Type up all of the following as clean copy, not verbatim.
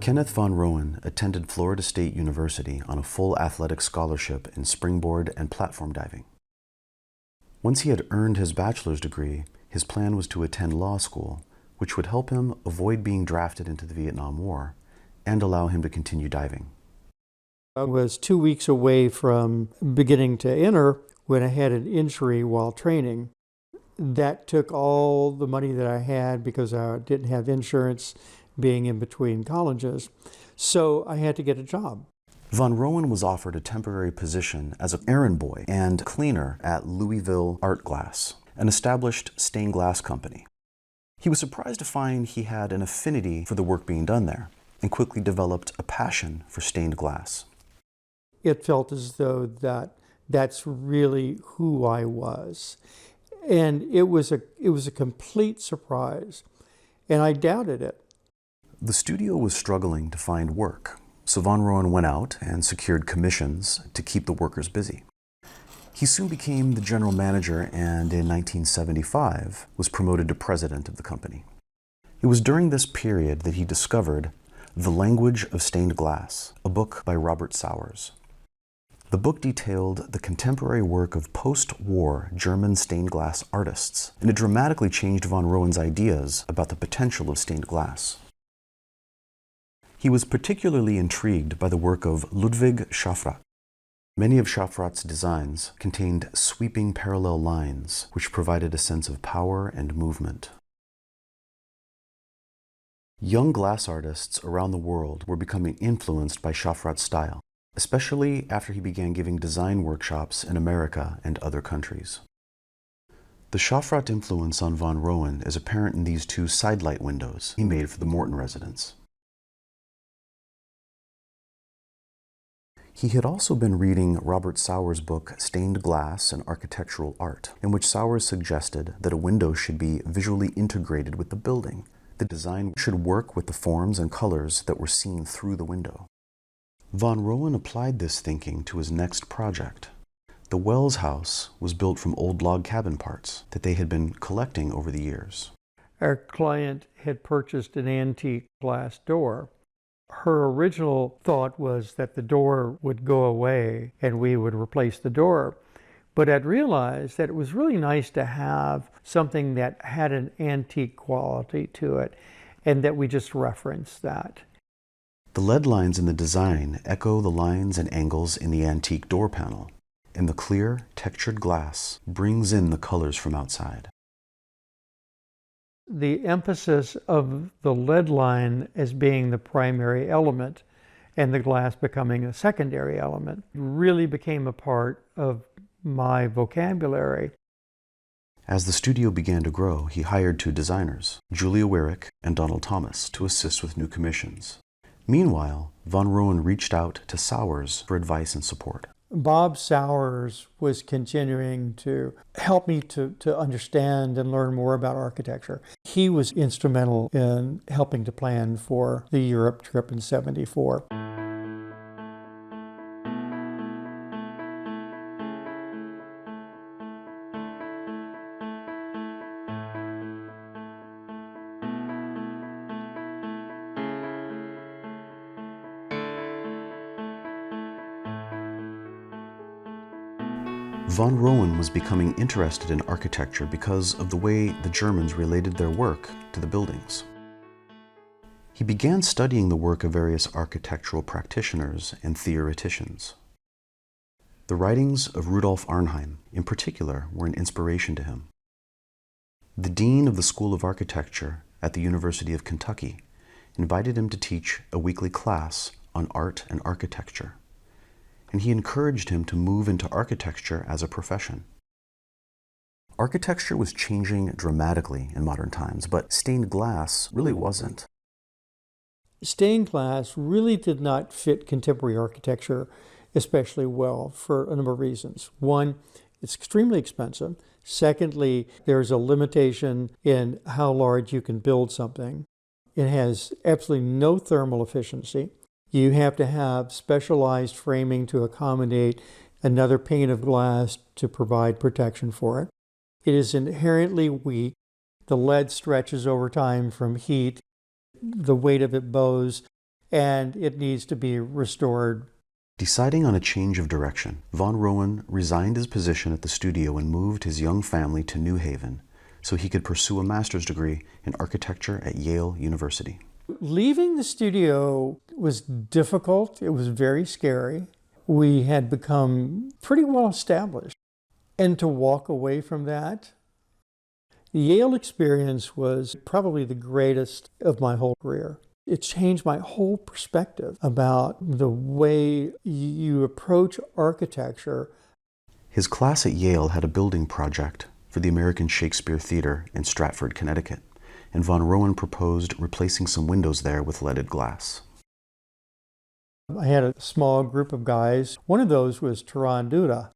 Kenneth von Roenn attended Florida State University on a full athletic scholarship in springboard and platform diving. Once he had earned his bachelor's degree, his plan was to attend law school, which would help him avoid being drafted into the Vietnam War and allow him to continue diving. I was 2 weeks away from beginning to enter when I had an injury while training. That took all the money that I had because I didn't have insurance being in between colleges. So I had to get a job. Von Roenn was offered a temporary position as an errand boy and cleaner at Louisville Art Glass, an established stained glass company. He was surprised to find he had an affinity for the work being done there and quickly developed a passion for stained glass. It felt as though that's really who I was. And it was a complete surprise, and I doubted it. The studio was struggling to find work, so von Roenn went out and secured commissions to keep the workers busy. He soon became the general manager and in 1975 was promoted to president of the company. It was during this period that he discovered The Language of Stained Glass, a book by Robert Sowers. The book detailed the contemporary work of post-war German stained glass artists, and it dramatically changed von Roenn's ideas about the potential of stained glass. He was particularly intrigued by the work of Ludwig Schafrath. Many of Schafrath's designs contained sweeping parallel lines, which provided a sense of power and movement. Young glass artists around the world were becoming influenced by Schafrath's style, especially after he began giving design workshops in America and other countries. The Schafrath influence on von Roenn is apparent in these two sidelight windows he made for the Morton residence. He had also been reading Robert Sowers' book Stained Glass and Architectural Art, in which Sowers suggested that a window should be visually integrated with the building. The design should work with the forms and colors that were seen through the window. Von Roenn applied this thinking to his next project. The Wells House was built from old log cabin parts that they had been collecting over the years. Our client had purchased an antique glass door. Her original thought was that the door would go away and we would replace the door. But I'd realized that it was really nice to have something that had an antique quality to it and that we just referenced that. The lead lines in the design echo the lines and angles in the antique door panel, and the clear, textured glass brings in the colors from outside. The emphasis of the lead line as being the primary element and the glass becoming a secondary element really became a part of my vocabulary. As the studio began to grow, he hired two designers, Julia Wyrick and Donald Thomas, to assist with new commissions. Meanwhile, von Roenn reached out to Sowers for advice and support. Bob Sowers was continuing to help me to understand and learn more about architecture. He was instrumental in helping to plan for the Europe trip in '74. Von Roenn was becoming interested in architecture because of the way the Germans related their work to the buildings. He began studying the work of various architectural practitioners and theoreticians. The writings of Rudolf Arnheim, in particular, were an inspiration to him. The dean of the School of Architecture at the University of Kentucky invited him to teach a weekly class on art and architecture, and he encouraged him to move into architecture as a profession. Architecture was changing dramatically in modern times, but stained glass really wasn't. Stained glass really did not fit contemporary architecture especially well for a number of reasons. One, it's extremely expensive. Secondly, there's a limitation in how large you can build something. It has absolutely no thermal efficiency. You have to have specialized framing to accommodate another pane of glass to provide protection for it. It is inherently weak. The lead stretches over time from heat. The weight of it bows. and it needs to be restored. Deciding on a change of direction, von Roenn resigned his position at the studio and moved his young family to New Haven so he could pursue a master's degree in architecture at Yale University. Leaving the studio was difficult. It was very scary. We had become pretty well established. And to walk away from that, the Yale experience was probably the greatest of my whole career. It changed my whole perspective about the way you approach architecture. His class at Yale had a building project for the American Shakespeare Theater in Stratford, Connecticut, and von Roenn proposed replacing some windows there with leaded glass. I had a small group of guys. One of those was Taran Duda.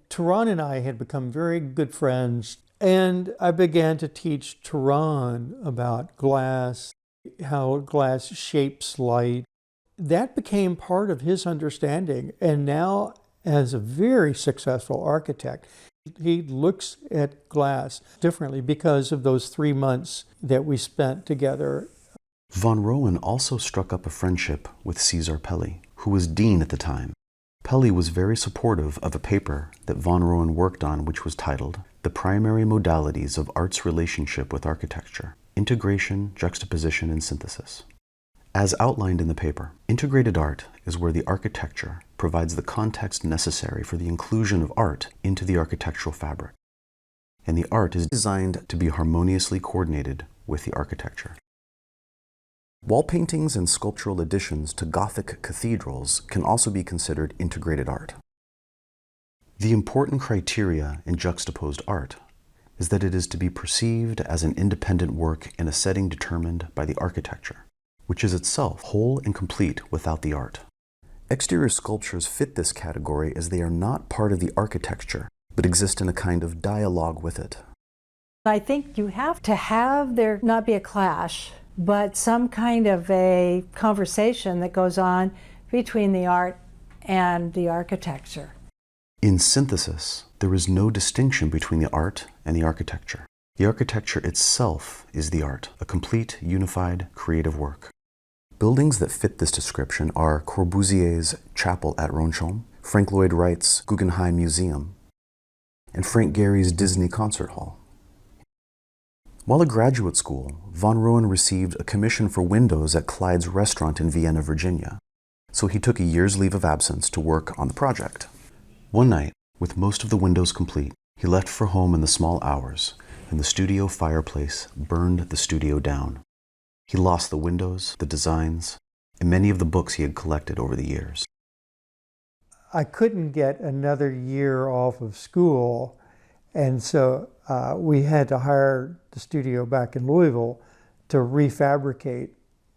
Taran and I had become very good friends, and I began to teach Taran about glass, how glass shapes light. That became part of his understanding, and now as a very successful architect, he looks at glass differently because of those 3 months that we spent together. Von Roenn also struck up a friendship with Cesar Pelli, who was dean at the time. Pelli was very supportive of a paper that von Roenn worked on, which was titled The Primary Modalities of Art's Relationship with Architecture: Integration, Juxtaposition, and Synthesis. As outlined in the paper, integrated art is where the architecture provides the context necessary for the inclusion of art into the architectural fabric, and the art is designed to be harmoniously coordinated with the architecture. Wall paintings and sculptural additions to Gothic cathedrals can also be considered integrated art. The important criteria in juxtaposed art is that it is to be perceived as an independent work in a setting determined by the architecture, which is itself whole and complete without the art. Exterior sculptures fit this category as they are not part of the architecture, but exist in a kind of dialogue with it. I think you have to have there not be a clash, but some kind of a conversation that goes on between the art and the architecture. In synthesis, there is no distinction between the art and the architecture. The architecture itself is the art, a complete, unified, creative work. Buildings that fit this description are Corbusier's Chapel at Ronchon, Frank Lloyd Wright's Guggenheim Museum, and Frank Gehry's Disney Concert Hall. While at graduate school, von Roenn received a commission for windows at Clyde's restaurant in Vienna, Virginia, so he took a year's leave of absence to work on the project. One night, with most of the windows complete, he left for home in the small hours, and the studio fireplace burned the studio down. He lost the windows, the designs, and many of the books he had collected over the years. I couldn't get another year off of school, and so we had to hire the studio back in Louisville to refabricate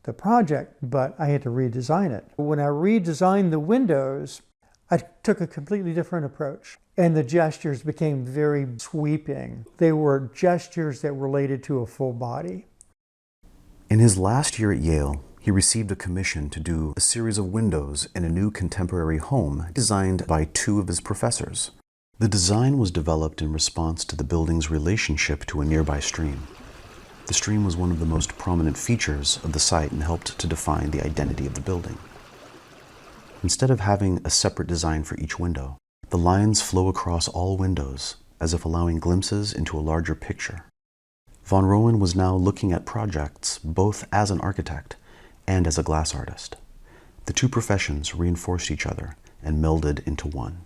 the project, but I had to redesign it. When I redesigned the windows, I took a completely different approach, and the gestures became very sweeping. They were gestures that related to a full body. In his last year at Yale, he received a commission to do a series of windows in a new contemporary home designed by two of his professors. The design was developed in response to the building's relationship to a nearby stream. The stream was one of the most prominent features of the site and helped to define the identity of the building. Instead of having a separate design for each window, the lines flow across all windows as if allowing glimpses into a larger picture. Von Roenn was now looking at projects both as an architect and as a glass artist. The two professions reinforced each other and melded into one.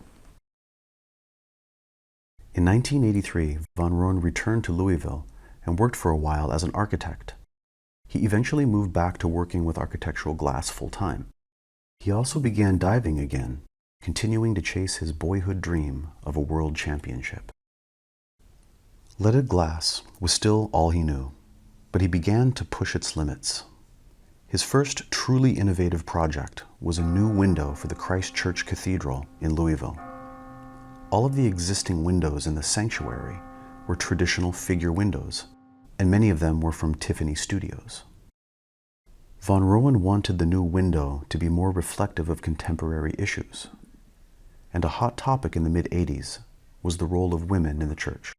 In 1983, von Roenn returned to Louisville and worked for a while as an architect. He eventually moved back to working with architectural glass full-time. He also began diving again, continuing to chase his boyhood dream of a world championship. Leaded glass was still all he knew, but he began to push its limits. His first truly innovative project was a new window for the Christ Church Cathedral in Louisville. All of the existing windows in the sanctuary were traditional figure windows, and many of them were from Tiffany Studios. Von Roenn wanted the new window to be more reflective of contemporary issues, and a hot topic in the mid-'80s was the role of women in the church.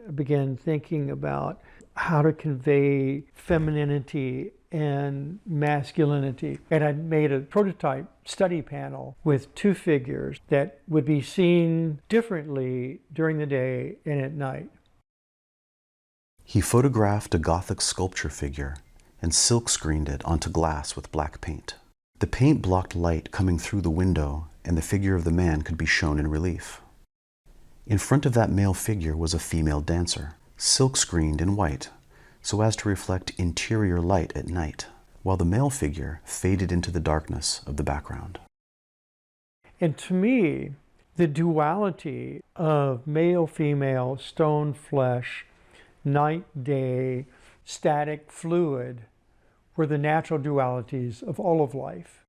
I began thinking about how to convey femininity and masculinity. And I made a prototype study panel with two figures that would be seen differently during the day and at night. He photographed a Gothic sculpture figure and silk-screened it onto glass with black paint. The paint blocked light coming through the window, and the figure of the man could be shown in relief. In front of that male figure was a female dancer, silk-screened in white, so as to reflect interior light at night, while the male figure faded into the darkness of the background. And to me, the duality of male-female, stone, flesh, night-day, static, fluid, were the natural dualities of all of life.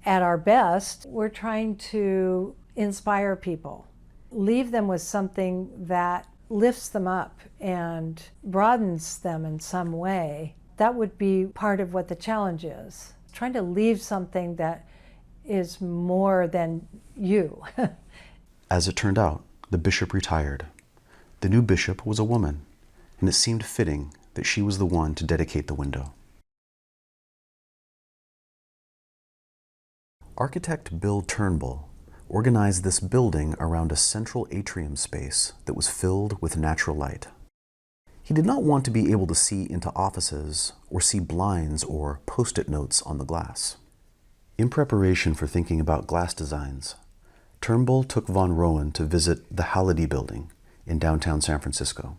At our best, we're trying to inspire people, leave them with something that lifts them up and broadens them in some way. That would be part of what the challenge is, trying to leave something that is more than you. As it turned out, the bishop retired. The new bishop was a woman, and it seemed fitting that she was the one to dedicate the window. Architect Bill Turnbull organized this building around a central atrium space that was filled with natural light. He did not want to be able to see into offices or see blinds or post-it notes on the glass. In preparation for thinking about glass designs, Turnbull took von Roenn to visit the Almaty building in downtown San Francisco.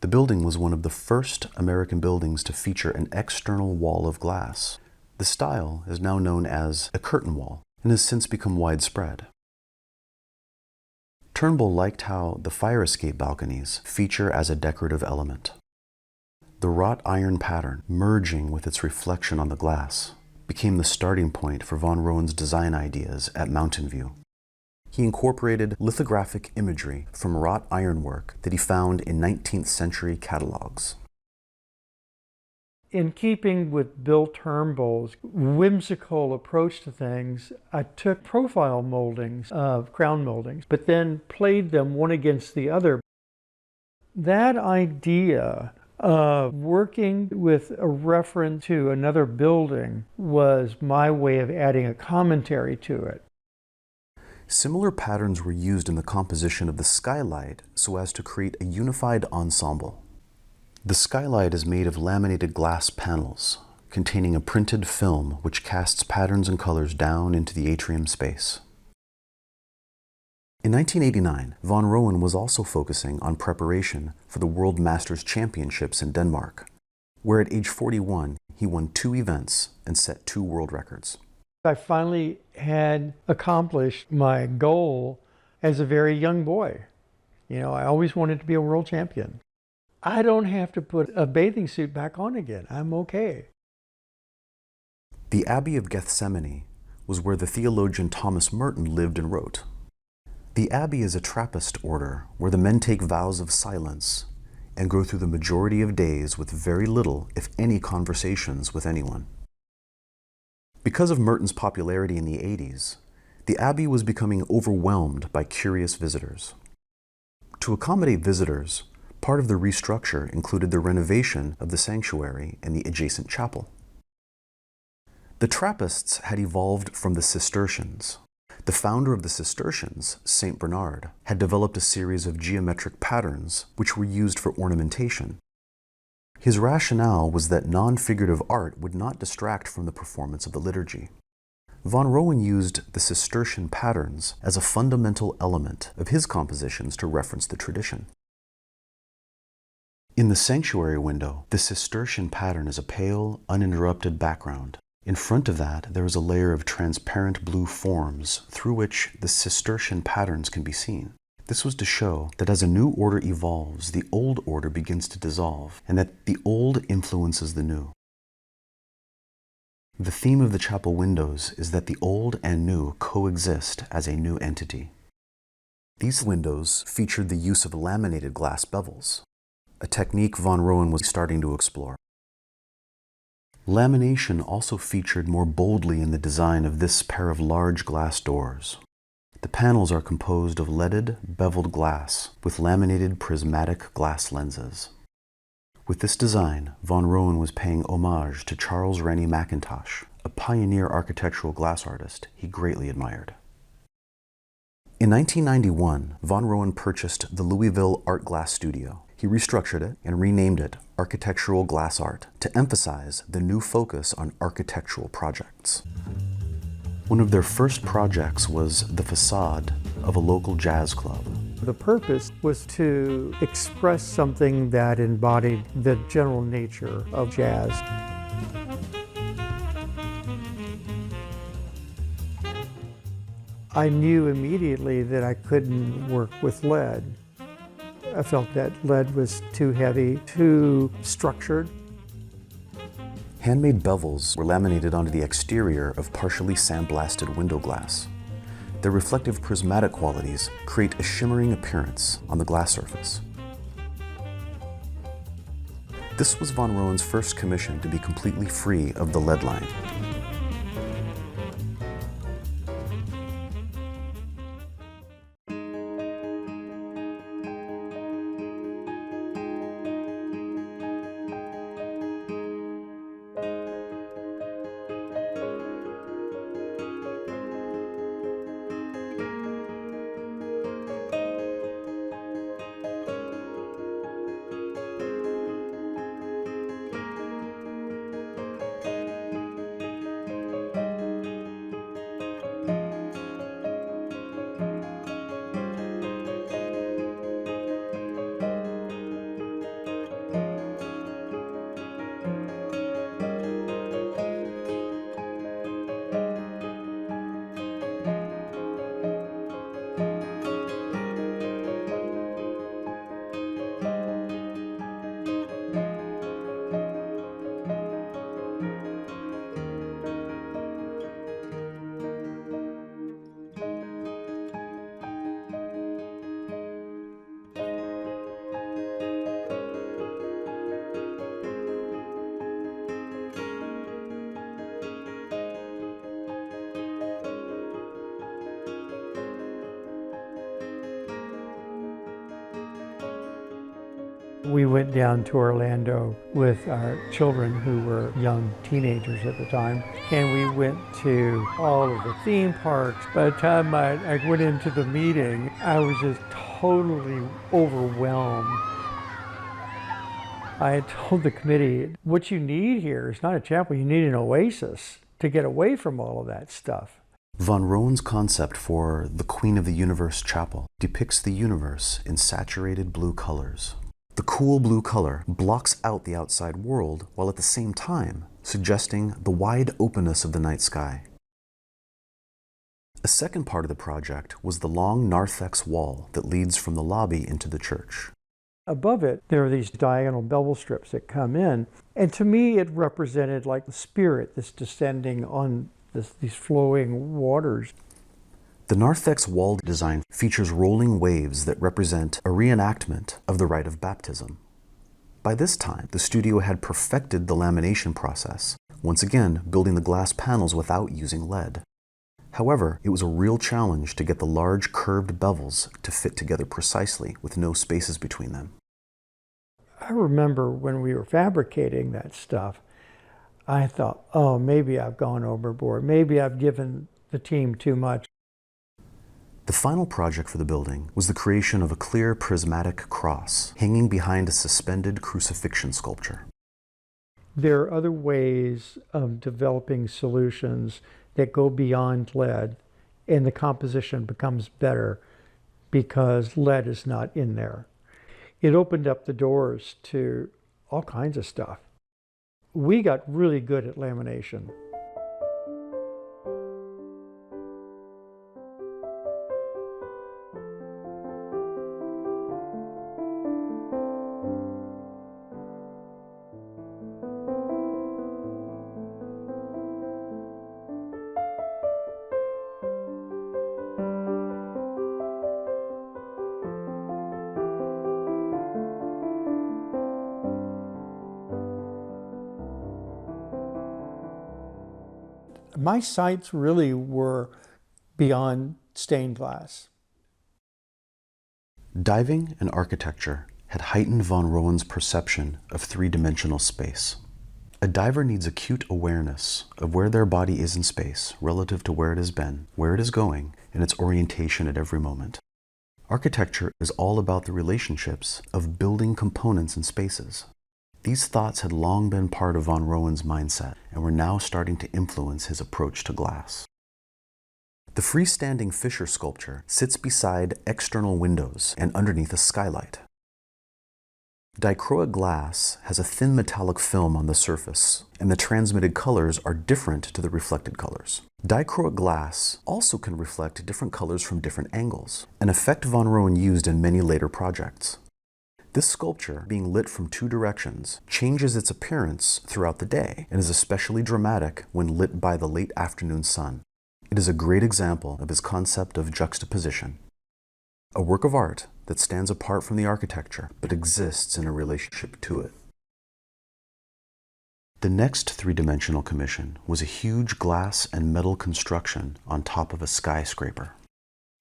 The building was one of the first American buildings to feature an external wall of glass. The style is now known as a curtain wall and has since become widespread. Turnbull liked how the fire escape balconies feature as a decorative element. The wrought iron pattern, merging with its reflection on the glass, became the starting point for von Roenn's design ideas at Mountain View. He incorporated lithographic imagery from wrought ironwork that he found in 19th century catalogs. In keeping with Bill Turnbull's whimsical approach to things, I took profile moldings of crown moldings, but then played them one against the other. That idea of working with a reference to another building was my way of adding a commentary to it. Similar patterns were used in the composition of the skylight so as to create a unified ensemble. The skylight is made of laminated glass panels containing a printed film which casts patterns and colors down into the atrium space. In 1989, von Roenn was also focusing on preparation for the World Masters Championships in Denmark, where at age 41 he won 2 events and set 2 world records. I finally had accomplished my goal as a very young boy. You know, I always wanted to be a world champion. I don't have to put a bathing suit back on again. I'm okay. The Abbey of Gethsemani was where the theologian Thomas Merton lived and wrote. The Abbey is a Trappist order where the men take vows of silence and go through the majority of days with very little, if any, conversations with anyone. Because of Merton's popularity in the 80s, the Abbey was becoming overwhelmed by curious visitors. To accommodate visitors, part of the restructure included the renovation of the sanctuary and the adjacent chapel. The Trappists had evolved from the Cistercians. The founder of the Cistercians, Saint Bernard, had developed a series of geometric patterns which were used for ornamentation. His rationale was that non-figurative art would not distract from the performance of the liturgy. Von Roenn used the Cistercian patterns as a fundamental element of his compositions to reference the tradition. In the sanctuary window, the Cistercian pattern is a pale, uninterrupted background. In front of that, there is a layer of transparent blue forms through which the Cistercian patterns can be seen. This was to show that as a new order evolves, the old order begins to dissolve, and that the old influences the new. The theme of the chapel windows is that the old and new coexist as a new entity. These windows featured the use of laminated glass bevels, a technique von Roenn was starting to explore. Lamination also featured more boldly in the design of this pair of large glass doors. The panels are composed of leaded, beveled glass with laminated prismatic glass lenses. With this design, von Roenn was paying homage to Charles Rennie Mackintosh, a pioneer architectural glass artist he greatly admired. In 1991, von Roenn purchased the Louisville Art Glass Studio. He restructured it and renamed it Architectural Glass Art to emphasize the new focus on architectural projects. One of their first projects was the facade of a local jazz club. The purpose was to express something that embodied the general nature of jazz. I knew immediately that I couldn't work with lead. I felt that lead was too heavy, too structured. Handmade bevels were laminated onto the exterior of partially sandblasted window glass. Their reflective prismatic qualities create a shimmering appearance on the glass surface. This was von Roenn's first commission to be completely free of the lead line. We went down to Orlando with our children who were young teenagers at the time, and we went to all of the theme parks. By the time I went into the meeting, I was just totally overwhelmed. I had told the committee, what you need here is not a chapel, you need an oasis to get away from all of that stuff. Von Roenn's concept for the Queen of the Universe Chapel depicts the universe in saturated blue colors. The cool blue color blocks out the outside world while at the same time suggesting the wide openness of the night sky. A second part of the project was the long narthex wall that leads from the lobby into the church. Above it, there are these diagonal bevel strips that come in, and to me it represented like the spirit that's descending on these flowing waters. The narthex wall design features rolling waves that represent a reenactment of the rite of baptism. By this time, the studio had perfected the lamination process, once again building the glass panels without using lead. However, it was a real challenge to get the large curved bevels to fit together precisely with no spaces between them. I remember when we were fabricating that stuff, I thought, oh, maybe I've gone overboard. Maybe I've given the team too much. The final project for the building was the creation of a clear prismatic cross hanging behind a suspended crucifixion sculpture. There are other ways of developing solutions that go beyond lead, and the composition becomes better because lead is not in there. It opened up the doors to all kinds of stuff. We got really good at lamination. My sights really were beyond stained glass. Diving and architecture had heightened von Roenn's perception of three-dimensional space. A diver needs acute awareness of where their body is in space relative to where it has been, where it is going, and its orientation at every moment. Architecture is all about the relationships of building components in spaces. These thoughts had long been part of von Roenn's mindset and were now starting to influence his approach to glass. The freestanding Fisher sculpture sits beside external windows and underneath a skylight. Dichroic glass has a thin metallic film on the surface, and the transmitted colors are different to the reflected colors. Dichroic glass also can reflect different colors from different angles, an effect von Roenn used in many later projects. This sculpture, being lit from two directions, changes its appearance throughout the day and is especially dramatic when lit by the late afternoon sun. It is a great example of his concept of juxtaposition, a work of art that stands apart from the architecture but exists in a relationship to it. The next three-dimensional commission was a huge glass and metal construction on top of a skyscraper.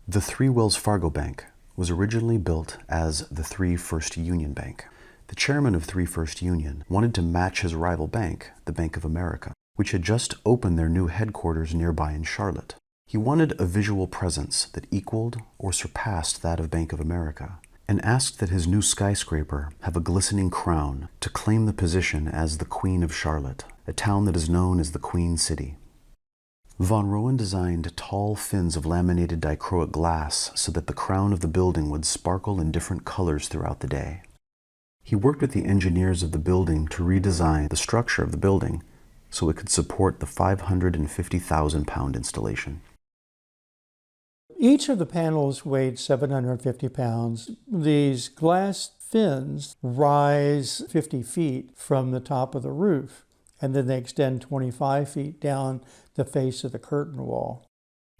The Three Wells Fargo Bank was originally built as the Three First Union Bank. The chairman of Three First Union wanted to match his rival bank, the Bank of America, which had just opened their new headquarters nearby in Charlotte. He wanted a visual presence that equaled or surpassed that of Bank of America, and asked that his new skyscraper have a glistening crown to claim the position as the Queen of Charlotte, a town that is known as the Queen City. Von Roenn designed tall fins of laminated dichroic glass so that the crown of the building would sparkle in different colors throughout the day. He worked with the engineers of the building to redesign the structure of the building so it could support the 550,000-pound installation. Each of the panels weighed 750 pounds. These glass fins rise 50 feet from the top of the roof, and then they extend 25 feet down the face of the curtain wall.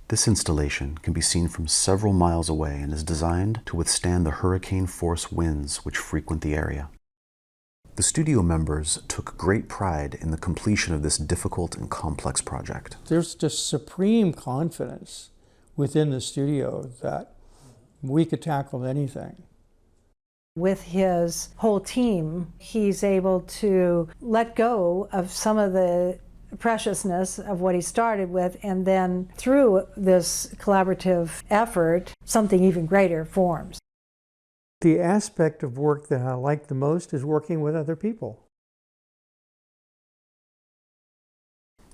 This installation can be seen from several miles away and is designed to withstand the hurricane-force winds which frequent the area. The studio members took great pride in the completion of this difficult and complex project. There's just supreme confidence within the studio that we could tackle anything. With his whole team, he's able to let go of some of the preciousness of what he started with, and then through this collaborative effort, something even greater forms. The aspect of work that I like the most is working with other people.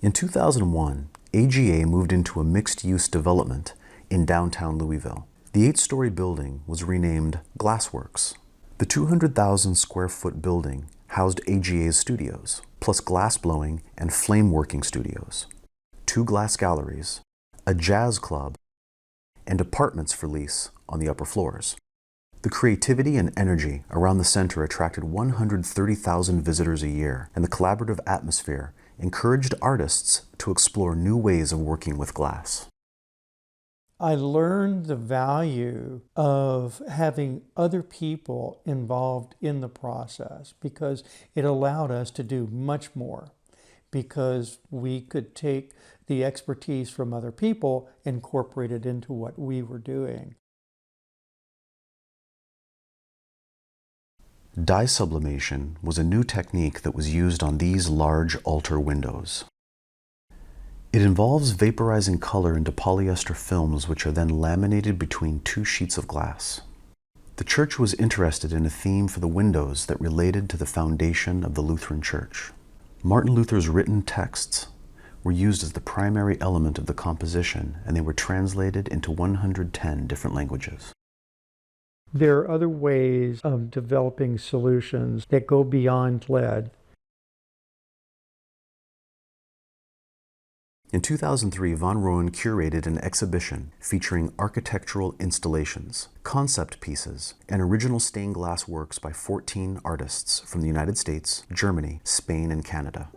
In 2001, AGA moved into a mixed-use development in downtown Louisville. The 8-story building was renamed Glassworks. The 200,000 square foot building housed AGA's studios, plus glassblowing and flame working studios, 2 glass galleries, a jazz club, and apartments for lease on the upper floors. The creativity and energy around the center attracted 130,000 visitors a year, and the collaborative atmosphere encouraged artists to explore new ways of working with glass. I learned the value of having other people involved in the process because it allowed us to do much more, because we could take the expertise from other people and incorporate it into what we were doing. Dye sublimation was a new technique that was used on these large altar windows. It involves vaporizing color into polyester films which are then laminated between 2 sheets of glass. The church was interested in a theme for the windows that related to the foundation of the Lutheran Church. Martin Luther's written texts were used as the primary element of the composition, and they were translated into 110 different languages. There are other ways of developing solutions that go beyond lead. In 2003, von Roenn curated an exhibition featuring architectural installations, concept pieces, and original stained glass works by 14 artists from the United States, Germany, Spain, and Canada.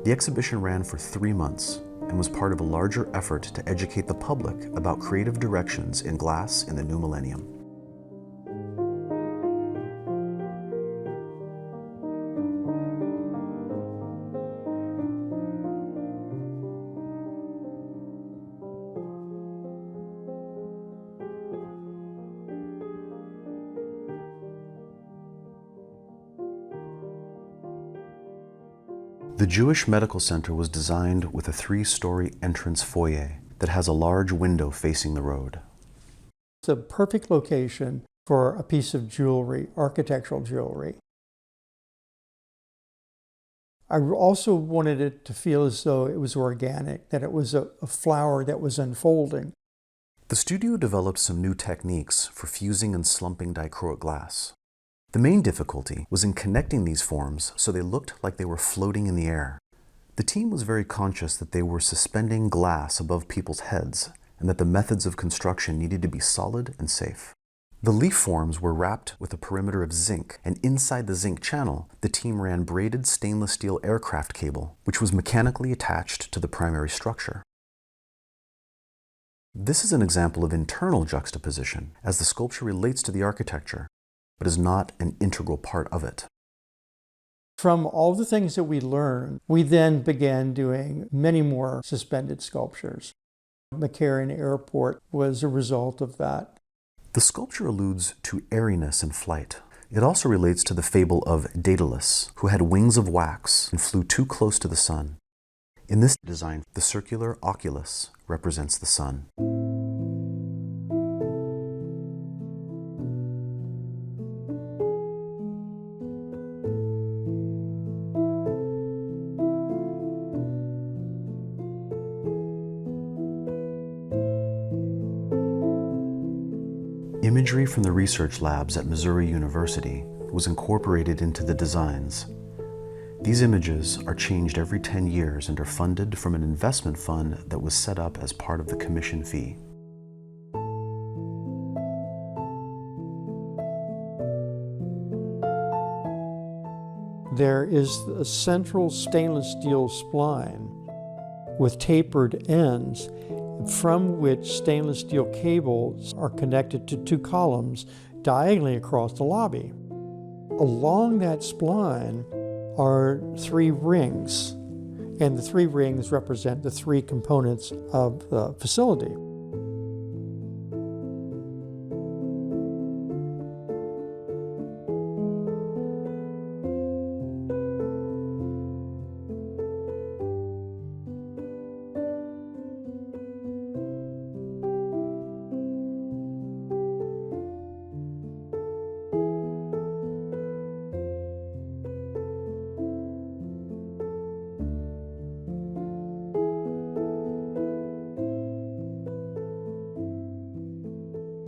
The exhibition ran for 3 months and was part of a larger effort to educate the public about creative directions in glass in the new millennium. The Jewish Medical Center was designed with a 3-story entrance foyer that has a large window facing the road. It's a perfect location for a piece of jewelry, architectural jewelry. I also wanted it to feel as though it was organic, that it was a flower that was unfolding. The studio developed some new techniques for fusing and slumping dichroic glass. The main difficulty was in connecting these forms so they looked like they were floating in the air. The team was very conscious that they were suspending glass above people's heads and that the methods of construction needed to be solid and safe. The leaf forms were wrapped with a perimeter of zinc, and inside the zinc channel, the team ran braided stainless steel aircraft cable, which was mechanically attached to the primary structure. This is an example of internal juxtaposition, as the sculpture relates to the architecture, but is not an integral part of it. From all the things that we learned, we then began doing many more suspended sculptures. McCarran Airport was a result of that. The sculpture alludes to airiness and flight. It also relates to the fable of Daedalus, who had wings of wax and flew too close to the sun. In this design, the circular oculus represents the sun. Imagery from the research labs at Missouri University was incorporated into the designs. These images are changed every 10 years and are funded from an investment fund that was set up as part of the commission fee. There is a central stainless steel spline with tapered ends, from which stainless steel cables are connected to 2 columns diagonally across the lobby. Along that spline are 3 rings, and the 3 rings represent the 3 components of the facility.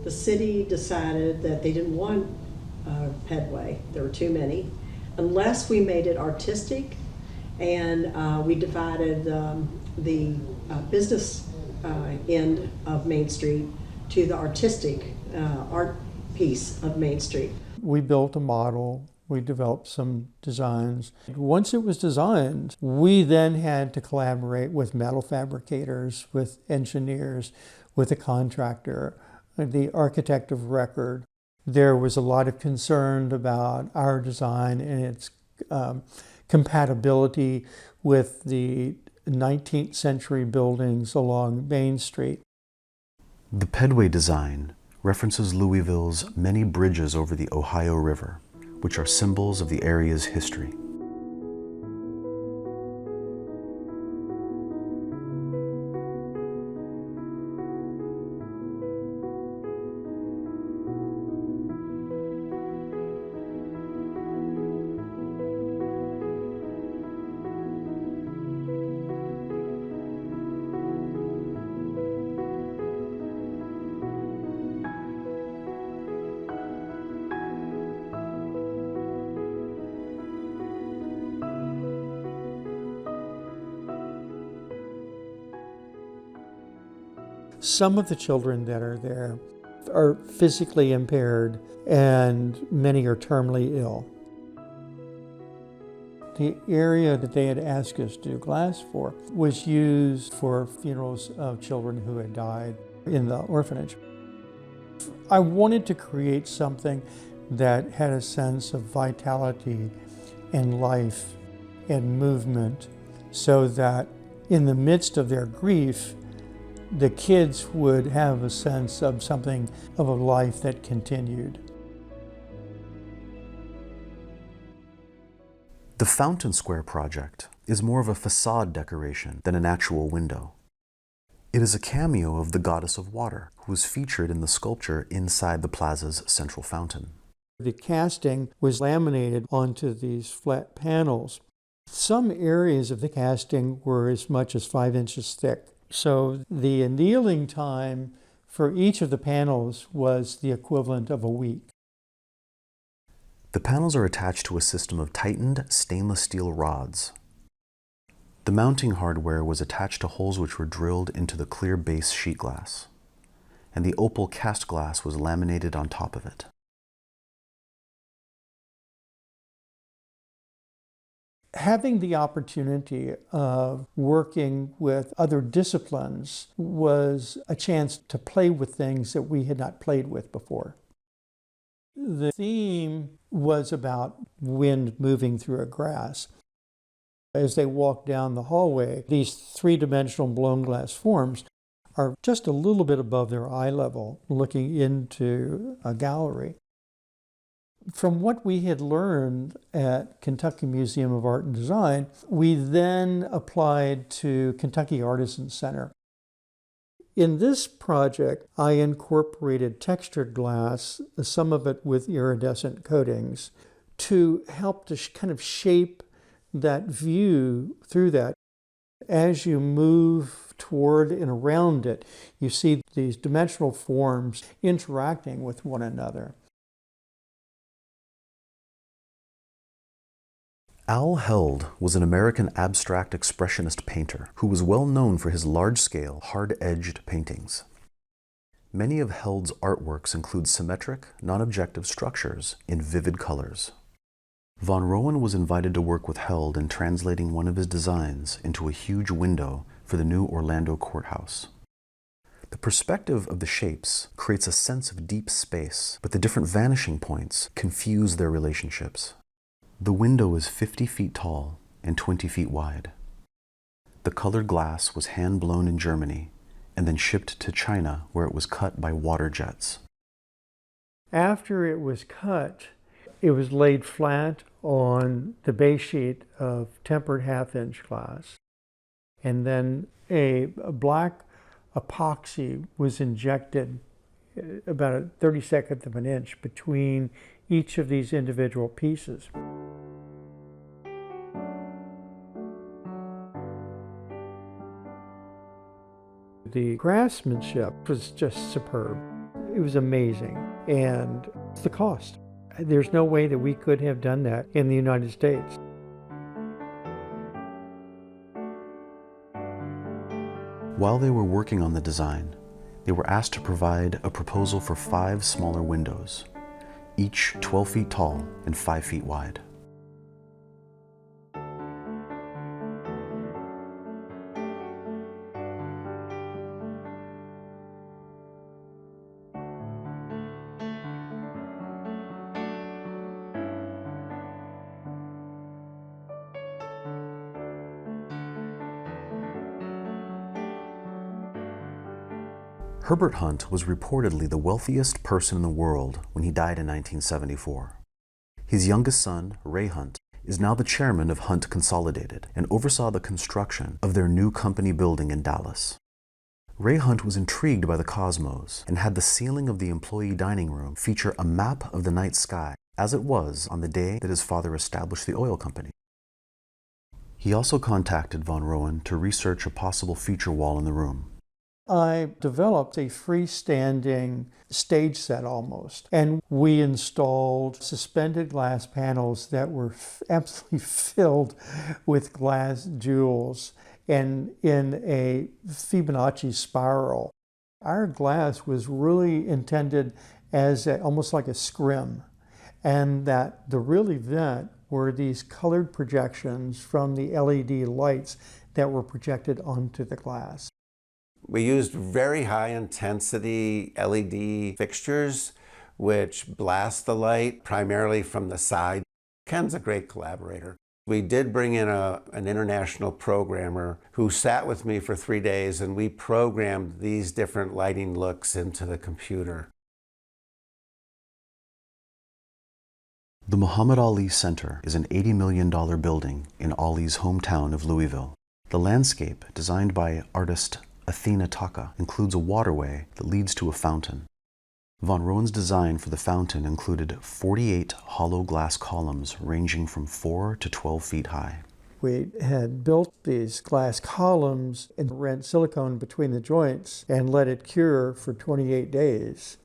The city decided that they didn't want a pedway, there were too many, unless we made it artistic, and we divided the business end of Main Street to the artistic art piece of Main Street. We built a model, we developed some designs. Once it was designed, we then had to collaborate with metal fabricators, with engineers, with a contractor, the architect of record. There was a lot of concern about our design and its compatibility with the 19th century buildings along Main Street. The pedway design references Louisville's many bridges over the Ohio River, which are symbols of the area's history. Some of the children that are there are physically impaired, and many are terminally ill. The area that they had asked us to do glass for was used for funerals of children who had died in the orphanage. I wanted to create something that had a sense of vitality and life and movement, so that in the midst of their grief, the kids would have a sense of something of a life that continued. The Fountain Square project is more of a facade decoration than an actual window. It is a cameo of the goddess of water, who is featured in the sculpture inside the plaza's central fountain. The casting was laminated onto these flat panels. Some areas of the casting were as much as 5 inches thick. So the annealing time for each of the panels was the equivalent of a week. The panels are attached to a system of tightened stainless steel rods. The mounting hardware was attached to holes which were drilled into the clear base sheet glass, and the opal cast glass was laminated on top of it. Having the opportunity of working with other disciplines was a chance to play with things that we had not played with before. The theme was about wind moving through a grass. As they walk down the hallway, these three-dimensional blown glass forms are just a little bit above their eye level, looking into a gallery. From what we had learned at Kentucky Museum of Art and Design, we then applied to Kentucky Artisan Center. In this project, I incorporated textured glass, some of it with iridescent coatings, to help to kind of shape that view through that. As you move toward and around it, you see these dimensional forms interacting with one another. Al Held was an American abstract expressionist painter who was well known for his large-scale, hard-edged paintings. Many of Held's artworks include symmetric, non-objective structures in vivid colors. Von Roenn was invited to work with Held in translating one of his designs into a huge window for the new Orlando courthouse. The perspective of the shapes creates a sense of deep space, but the different vanishing points confuse their relationships. The window is 50 feet tall and 20 feet wide. The colored glass was hand-blown in Germany and then shipped to China, where it was cut by water jets. After it was cut, it was laid flat on the base sheet of tempered half-inch glass. And then a black epoxy was injected about a 32nd of an inch between each of these individual pieces. The craftsmanship was just superb. It was amazing. And the cost. There's no way that we could have done that in the United States. While they were working on the design, they were asked to provide a proposal for 5 smaller windows, each 12 feet tall and 5 feet wide. Herbert Hunt was reportedly the wealthiest person in the world when he died in 1974. His youngest son, Ray Hunt, is now the chairman of Hunt Consolidated and oversaw the construction of their new company building in Dallas. Ray Hunt was intrigued by the cosmos and had the ceiling of the employee dining room feature a map of the night sky, as it was on the day that his father established the oil company. He also contacted von Roenn to research a possible feature wall in the room. I developed a freestanding stage set almost, and we installed suspended glass panels that were absolutely filled with glass jewels and in a Fibonacci spiral. Our glass was really intended as almost like a scrim, and that the real event were these colored projections from the LED lights that were projected onto the glass. We used very high intensity LED fixtures, which blast the light primarily from the side. Ken's a great collaborator. We did bring in an international programmer who sat with me for 3 days, and we programmed these different lighting looks into the computer. The Muhammad Ali Center is an $80 million building in Ali's hometown of Louisville. The landscape, designed by artist Athena Taka, includes a waterway that leads to a fountain. Von Roenn's design for the fountain included 48 hollow glass columns ranging from 4 to 12 feet high. We had built these glass columns and ran silicone between the joints and let it cure for 28 days.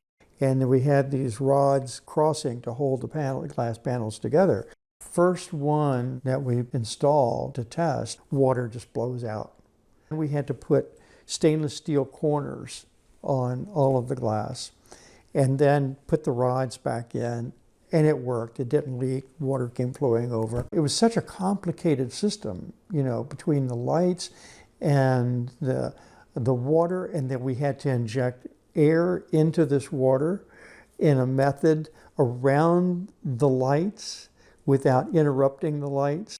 And then we had these rods crossing to hold the glass panels together. First one that we installed to test, water just blows out. We had to put stainless steel corners on all of the glass and then put the rods back in, and it worked. It didn't leak, water came flowing over. It was such a complicated system, between the lights and the water, and then we had to inject air into this water in a method around the lights without interrupting the lights.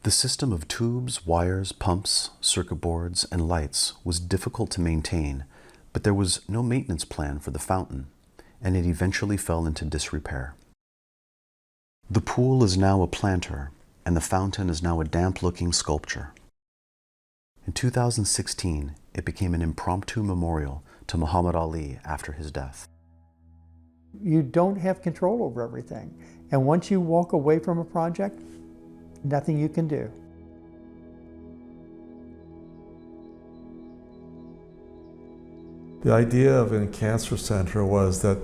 The system of tubes, wires, pumps, circuit boards, and lights was difficult to maintain, but there was no maintenance plan for the fountain, and it eventually fell into disrepair. The pool is now a planter, and the fountain is now a damp-looking sculpture. In 2016, it became an impromptu memorial to Muhammad Ali after his death. You don't have control over everything, and once you walk away from a project, nothing you can do. The idea of a cancer center was that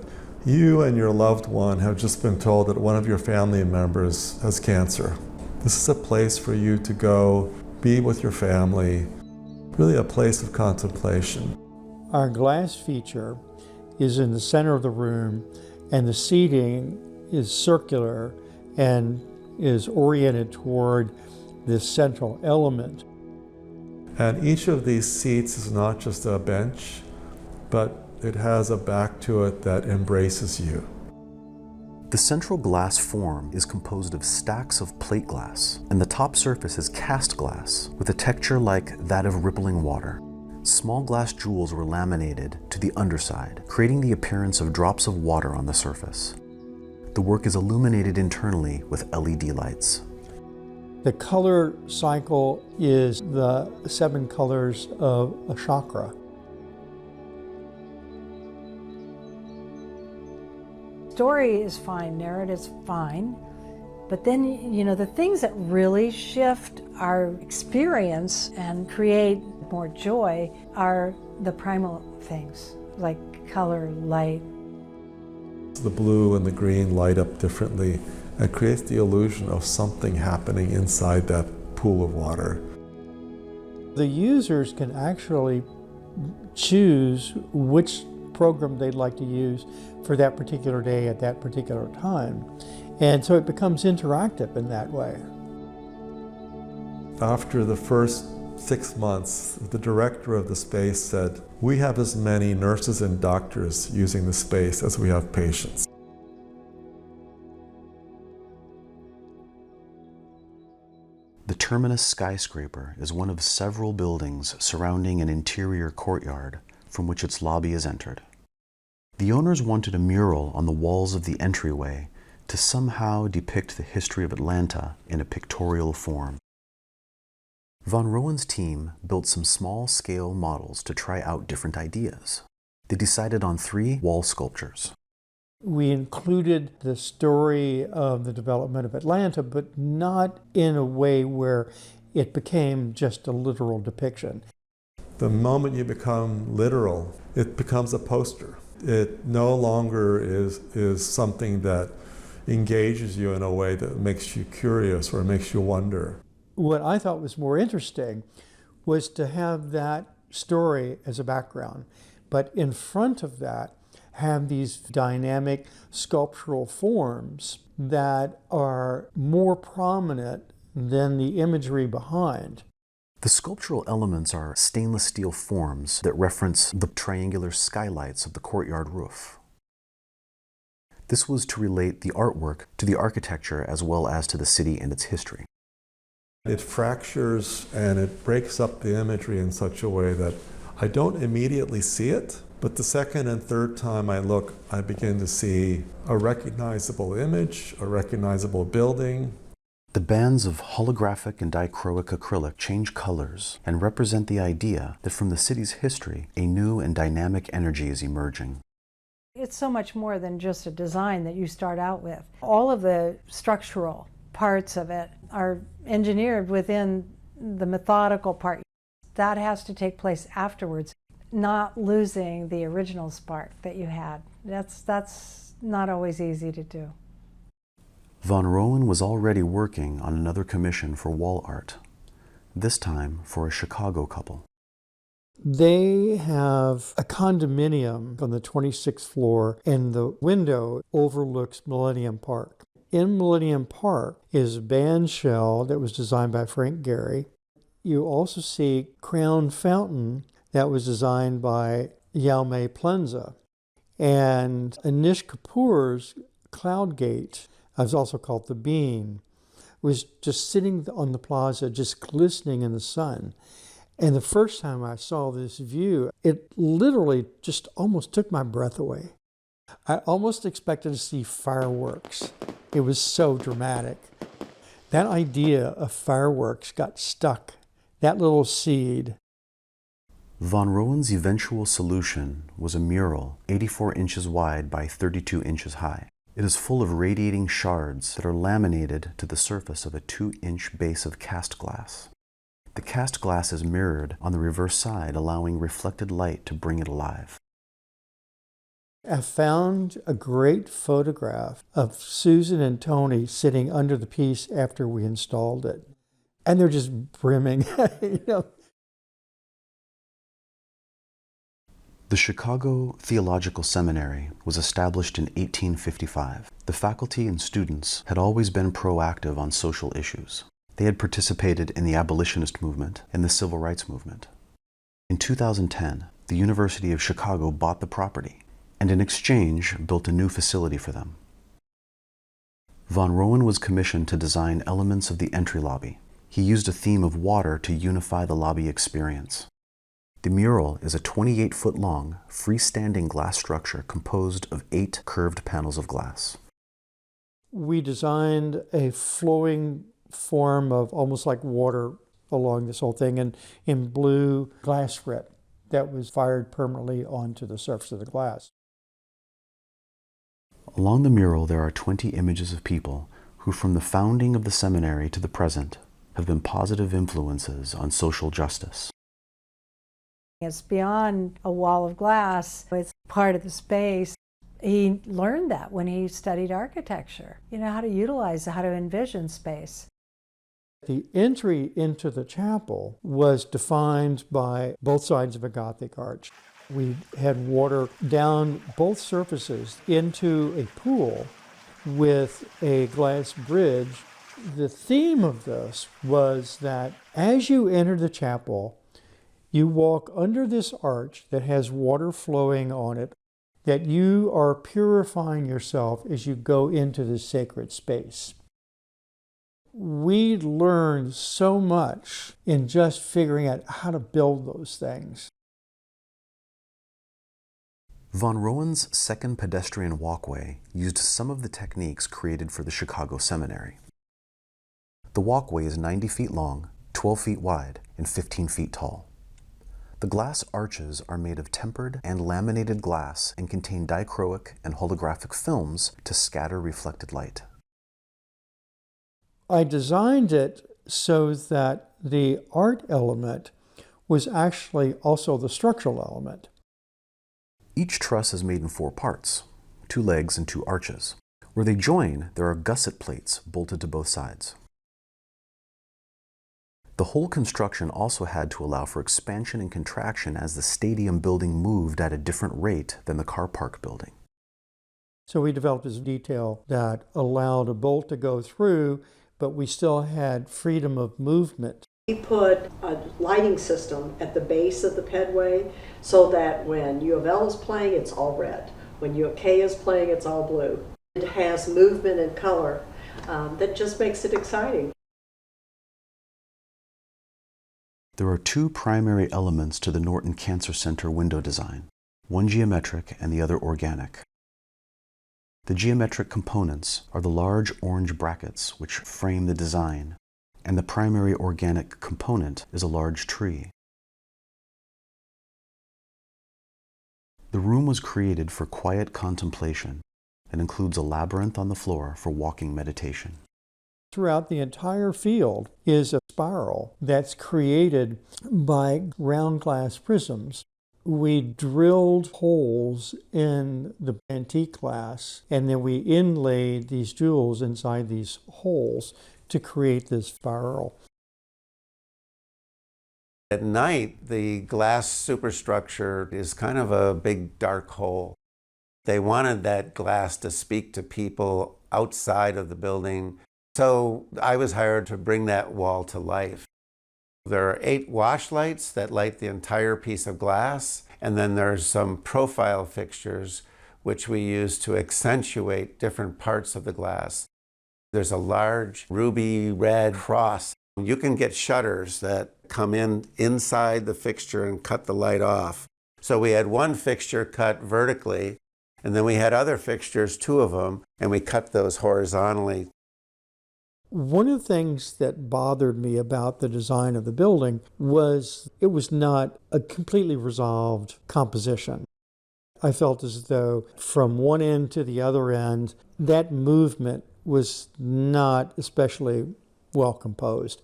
you and your loved one have just been told that one of your family members has cancer. This is a place for you to go, be with your family, really a place of contemplation. Our glass feature is in the center of the room, and the seating is circular and is oriented toward this central element. And each of these seats is not just a bench, but it has a back to it that embraces you. The central glass form is composed of stacks of plate glass, and the top surface is cast glass with a texture like that of rippling water. Small glass jewels were laminated to the underside, creating the appearance of drops of water on the surface. The work is illuminated internally with LED lights. The color cycle is the 7 colors of a chakra. Story is fine, narrative's fine, but then, the things that really shift our experience and create more joy are the primal things, like color, light. The blue and the green light up differently and creates the illusion of something happening inside that pool of water. The users can actually choose which program they'd like to use for that particular day at that particular time. And so it becomes interactive in that way. After the first 6 months, the director of the space said, "We have as many nurses and doctors using the space as we have patients." The Terminus skyscraper is one of several buildings surrounding an interior courtyard from which its lobby is entered. The owners wanted a mural on the walls of the entryway to somehow depict the history of Atlanta in a pictorial form. Von Roenn's team built some small-scale models to try out different ideas. They decided on 3 wall sculptures. We included the story of the development of Atlanta, but not in a way where it became just a literal depiction. The moment you become literal, it becomes a poster. It no longer is something that engages you in a way that makes you curious or makes you wonder. What I thought was more interesting was to have that story as a background, but in front of that have these dynamic sculptural forms that are more prominent than the imagery behind. The sculptural elements are stainless steel forms that reference the triangular skylights of the courtyard roof. This was to relate the artwork to the architecture as well as to the city and its history. It fractures and it breaks up the imagery in such a way that I don't immediately see it, But the second and third time I look, I begin to see a recognizable image, a recognizable building. The bands of holographic and dichroic acrylic change colors and represent the idea that from the city's history, a new and dynamic energy is emerging. It's so much more than just a design that you start out with. All of the structural parts of it are engineered within the methodical part. That has to take place afterwards, not losing the original spark that you had. That's not always easy to do. Von Roenn was already working on another commission for wall art, this time for a Chicago couple. They have a condominium on the 26th floor, and the window overlooks Millennium Park. In Millennium Park is a band shell that was designed by Frank Gehry. You also see Crown Fountain that was designed by Jaume Plenza. And Anish Kapoor's Cloud Gate, it's also called the Beam, was just sitting on the plaza, just glistening in the sun. And the first time I saw this view, it literally just almost took my breath away. I almost expected to see fireworks. It was so dramatic. That idea of fireworks got stuck, that little seed. Von Roenn's eventual solution was a mural 84 inches wide by 32 inches high. It is full of radiating shards that are laminated to the surface of a 2-inch base of cast glass. The cast glass is mirrored on the reverse side, allowing reflected light to bring it alive. I found a great photograph of Susan and Tony sitting under the piece after we installed it. And they're just brimming, you know. The Chicago Theological Seminary was established in 1855. The faculty and students had always been proactive on social issues. They had participated in the abolitionist movement and the civil rights movement. In 2010, the University of Chicago bought the property and in exchange built a new facility for them. Von Roenn was commissioned to design elements of the entry lobby. He used a theme of water to unify the lobby experience. The mural is a 28-foot-long, freestanding glass structure composed of 8 curved panels of glass. We designed a flowing form of almost like water along this whole thing, and in blue glass strip that was fired permanently onto the surface of the glass. Along the mural, there are 20 images of people who, from the founding of the seminary to the present, have been positive influences on social justice. It's beyond a wall of glass. It's part of the space. He learned that when he studied architecture, you know, how to utilize, how to envision space. The entry into the chapel was defined by both sides of a Gothic arch. We had water down both surfaces into a pool with a glass bridge. The theme of this was that as you enter the chapel, you walk under this arch that has water flowing on it, that you are purifying yourself as you go into this sacred space. We learned so much in just figuring out how to build those things. Von Roenn's second pedestrian walkway used some of the techniques created for the Chicago Seminary. The walkway is 90 feet long, 12 feet wide, and 15 feet tall. The glass arches are made of tempered and laminated glass and contain dichroic and holographic films to scatter reflected light. I designed it so that the art element was actually also the structural element. Each truss is made in 4 parts, 2 legs and 2 arches. Where they join, there are gusset plates bolted to both sides. The whole construction also had to allow for expansion and contraction as the stadium building moved at a different rate than the car park building. So we developed this detail that allowed a bolt to go through, but we still had freedom of movement. We put a lighting system at the base of the pedway so that when U of L is playing, it's all red. When U of K is playing, it's all blue. It has movement and color that just makes it exciting. There are 2 primary elements to the Norton Cancer Center window design. one geometric and the other organic. The geometric components are the large orange brackets which frame the design, and the primary organic component is a large tree. The room was created for quiet contemplation and includes a labyrinth on the floor for walking meditation. Throughout the entire field is a spiral that's created by round glass prisms. We drilled holes in the antique glass, and then we inlaid these jewels inside these holes to create this spiral. At night, the glass superstructure is kind of a big dark hole. They wanted that glass to speak to people outside of the building. So I was hired to bring that wall to life. There are 8 wash lights that light the entire piece of glass, and then there's some profile fixtures which we use to accentuate different parts of the glass. There's a large ruby red cross. You can get shutters that come in inside the fixture and cut the light off. So we had one fixture cut vertically, and then we had other fixtures, 2 of them, and we cut those horizontally. One of the things that bothered me about the design of the building was it was not a completely resolved composition. I felt as though from one end to the other end, that movement was not especially well composed.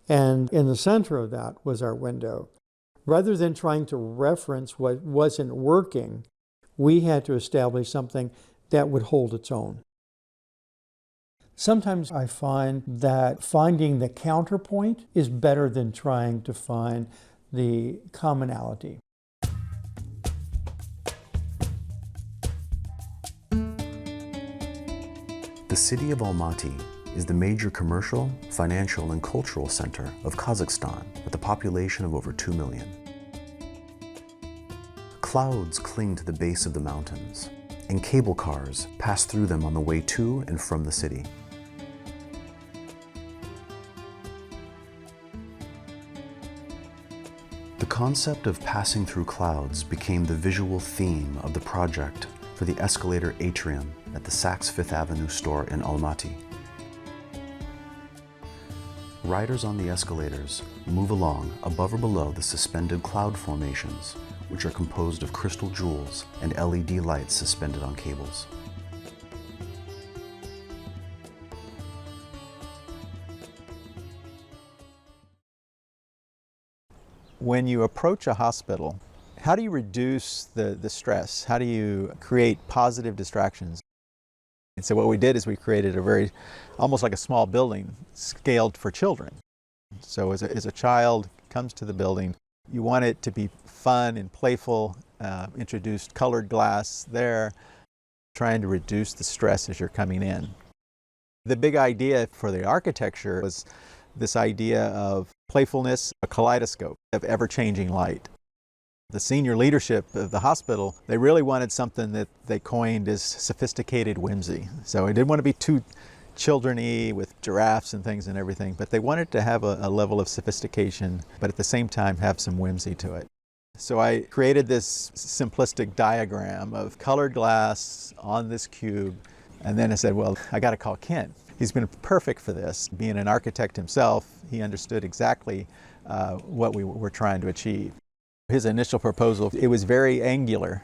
And in the center of that was our window. Rather than trying to reference what wasn't working, we had to establish something that would hold its own. Sometimes I find that finding the counterpoint is better than trying to find the commonality. The city of Almaty is the major commercial, financial, and cultural center of Kazakhstan with a population of over 2 million. Clouds cling to the base of the mountains, and cable cars pass through them on the way to and from the city. The concept of passing through clouds became the visual theme of the project for the escalator atrium at the Saks Fifth Avenue store in Almaty. Riders on the escalators move along above or below the suspended cloud formations, which are composed of crystal jewels and LED lights suspended on cables. When you approach a hospital, how do you reduce the stress? How do you create positive distractions? And so what we did is we created almost like a small building scaled for children. So as a child comes to the building, you want it to be fun and playful, introduced colored glass there, trying to reduce the stress as you're coming in. The big idea for the architecture was this idea of playfulness, a kaleidoscope of ever-changing light. The senior leadership of the hospital, they really wanted something that they coined as sophisticated whimsy. So it didn't want to be too children-y with giraffes and things and everything, but they wanted to have a level of sophistication, but at the same time have some whimsy to it. So I created this simplistic diagram of colored glass on this cube, and then I said, well, I got to call Ken. He's been perfect for this. Being an architect himself, he understood exactly what we were trying to achieve. His initial proposal, it was very angular,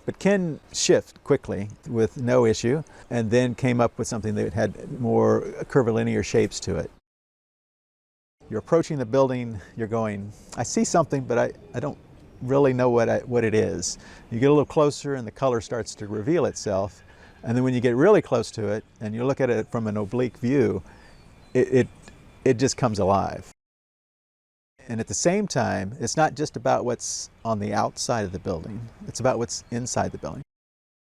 but Ken shifted quickly with no issue, and then came up with something that had more curvilinear shapes to it. You're approaching the building, you're going, I see something, but I don't really know what it is. You get a little closer and the color starts to reveal itself. And then when you get really close to it and you look at it from an oblique view, it just comes alive. And at the same time, it's not just about what's on the outside of the building, it's about what's inside the building.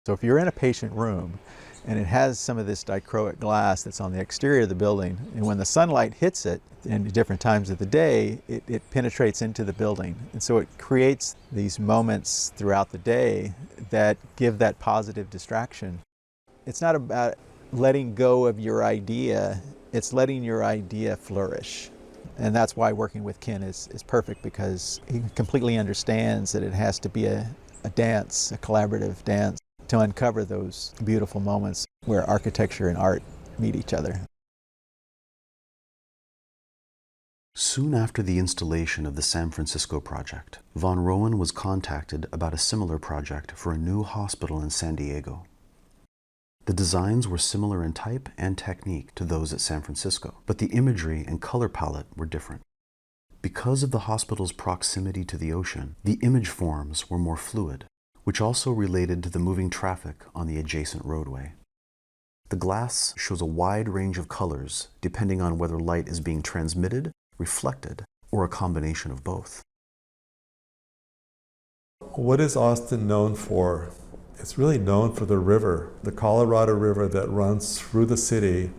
So if you're in a patient room and it has some of this dichroic glass that's on the exterior of the building, and when the sunlight hits it in different times of the day, it penetrates into the building. And so it creates these moments throughout the day that give that positive distraction. It's not about letting go of your idea, it's letting your idea flourish. And that's why working with Ken is perfect, because he completely understands that it has to be a a dance, a collaborative dance, to uncover those beautiful moments where architecture and art meet each other. Soon after the installation of the San Francisco project, von Roenn was contacted about a similar project for a new hospital in San Diego. The designs were similar in type and technique to those at San Francisco, but the imagery and color palette were different. Because of the hospital's proximity to the ocean, the image forms were more fluid, which also related to the moving traffic on the adjacent roadway. The glass shows a wide range of colors depending on whether light is being transmitted, reflected, or a combination of both. What is Austin known for? It's really known for the river. The Colorado River that runs through the city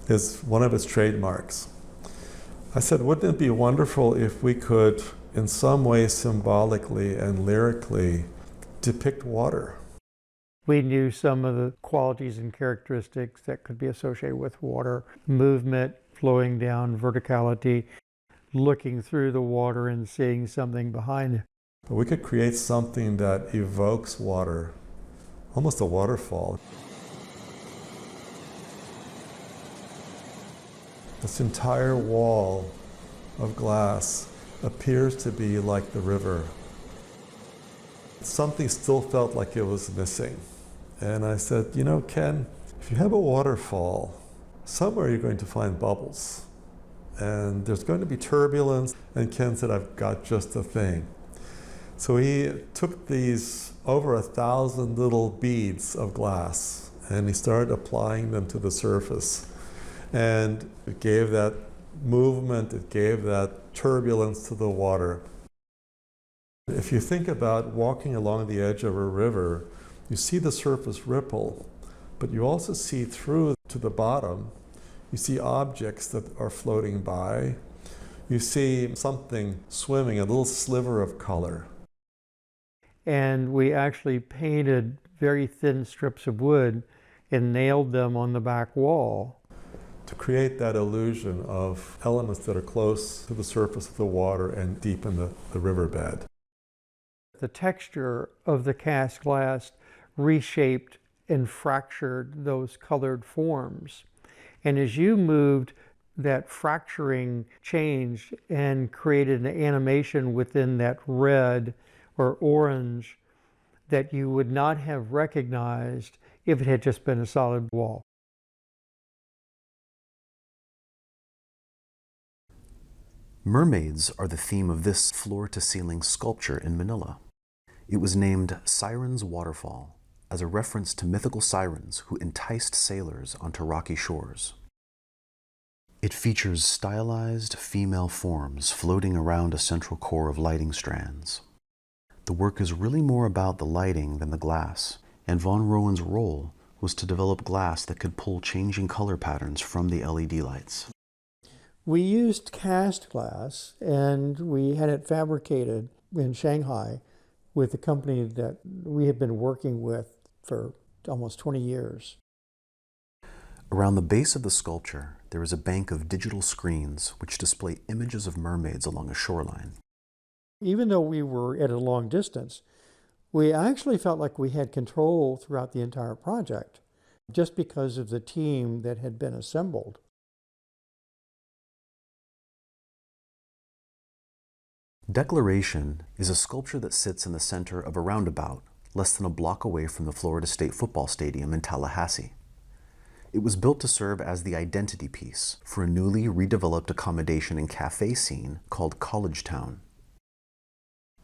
is one of its trademarks. I said, wouldn't it be wonderful if we could, in some way symbolically and lyrically, depict water? We knew some of the qualities and characteristics that could be associated with water: movement, flowing down, verticality, looking through the water and seeing something behind it. But we could create something that evokes water, almost a waterfall. This entire wall of glass appears to be like the river. Something still felt like it was missing. And I said, you know, Ken, if you have a waterfall, somewhere you're going to find bubbles. And there's going to be turbulence. And Ken said, I've got just the thing. So he took these over 1,000 little beads of glass and he started applying them to the surface. And it gave that movement, it gave that turbulence to the water. If you think about walking along the edge of a river, you see the surface ripple, but you also see through to the bottom. You see objects that are floating by. You see something swimming, a little sliver of color. And we actually painted very thin strips of wood and nailed them on the back wall to create that illusion of elements that are close to the surface of the water and deep in the riverbed. The texture of the cast glass reshaped and fractured those colored forms. And as you moved, that fracturing changed and created an animation within that red or orange that you would not have recognized if it had just been a solid wall. Mermaids are the theme of this floor-to-ceiling sculpture in Manila. It was named Siren's Waterfall, as a reference to mythical sirens who enticed sailors onto rocky shores. It features stylized female forms floating around a central core of lighting strands. The work is really more about the lighting than the glass, and von Roenn's role was to develop glass that could pull changing color patterns from the LED lights. We used cast glass, and we had it fabricated in Shanghai with a company that we had been working with for almost 20 years. Around the base of the sculpture, there is a bank of digital screens which display images of mermaids along a shoreline. Even though we were at a long distance, we actually felt like we had control throughout the entire project, just because of the team that had been assembled. Declaration is a sculpture that sits in the center of a roundabout, less than a block away from the Florida State football stadium in Tallahassee. It was built to serve as the identity piece for a newly redeveloped accommodation and cafe scene called College Town.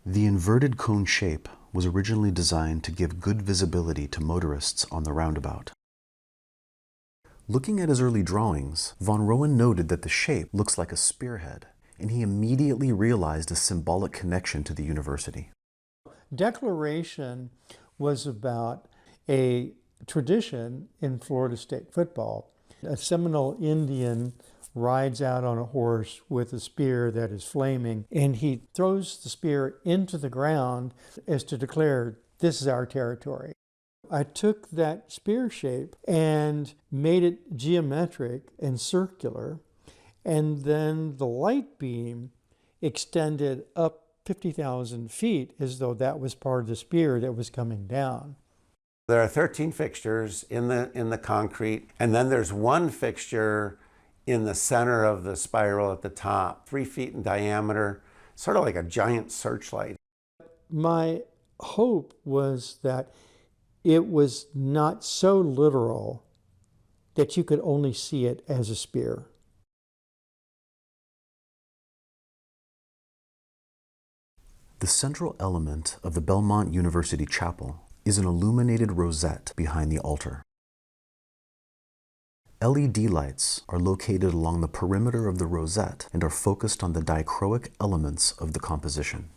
The inverted cone shape was originally designed to give good visibility to motorists on the roundabout. Looking at his early drawings, von Roenn noted that the shape looks like a spearhead, and he immediately realized a symbolic connection to the university. Declaration was about a tradition in Florida State football. A Seminole Indian rides out on a horse with a spear that is flaming, and he throws the spear into the ground as to declare, this is our territory. I took that spear shape and made it geometric and circular, and then the light beam extended up 50,000 feet as though that was part of the spear that was coming down. There are 13 fixtures in the concrete, and then there's one fixture in the center of the spiral at the top, 3 feet in diameter, sort of like a giant searchlight. My hope was that it was not so literal that you could only see it as a spear. The central element of the Belmont University Chapel is an illuminated rosette behind the altar. LED lights are located along the perimeter of the rosette and are focused on the dichroic elements of the composition.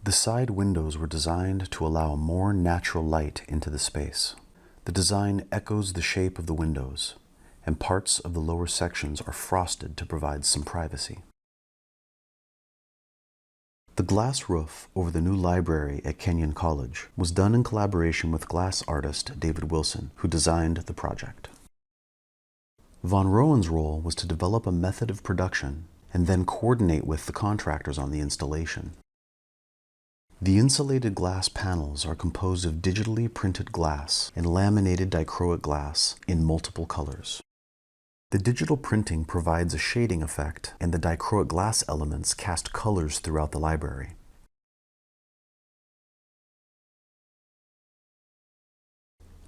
The side windows were designed to allow more natural light into the space. The design echoes the shape of the windows, and parts of the lower sections are frosted to provide some privacy. The glass roof over the new library at Kenyon College was done in collaboration with glass artist David Wilson, who designed the project. Von Roenn's role was to develop a method of production and then coordinate with the contractors on the installation. The insulated glass panels are composed of digitally printed glass and laminated dichroic glass in multiple colors. The digital printing provides a shading effect, and the dichroic glass elements cast colors throughout the library.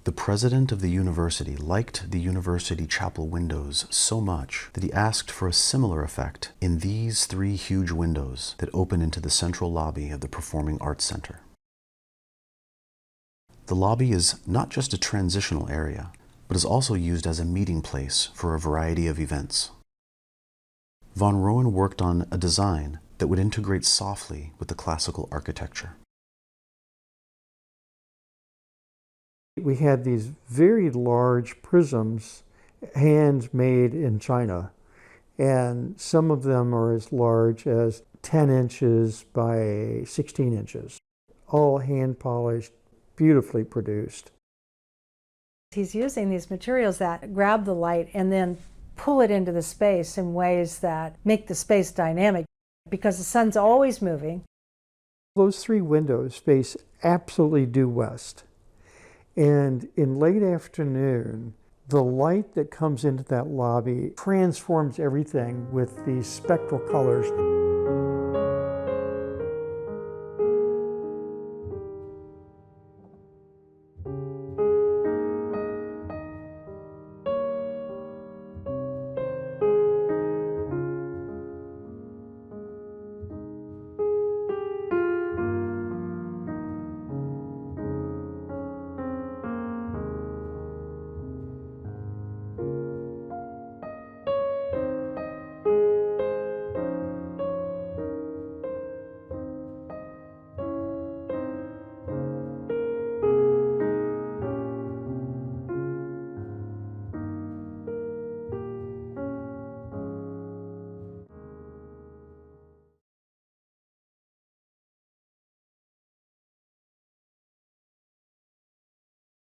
The president of the university liked the university chapel windows so much that he asked for a similar effect in these 3 huge windows that open into the central lobby of the Performing Arts Center. The lobby is not just a transitional area, but is also used as a meeting place for a variety of events. Von Roenn worked on a design that would integrate softly with the classical architecture. We had these very large prisms, handmade in China, and some of them are as large as 10 inches by 16 inches, all hand polished, beautifully produced. He's using these materials that grab the light and then pull it into the space in ways that make the space dynamic, because the sun's always moving. Those 3 windows face absolutely due west. And in late afternoon, the light that comes into that lobby transforms everything with these spectral colors.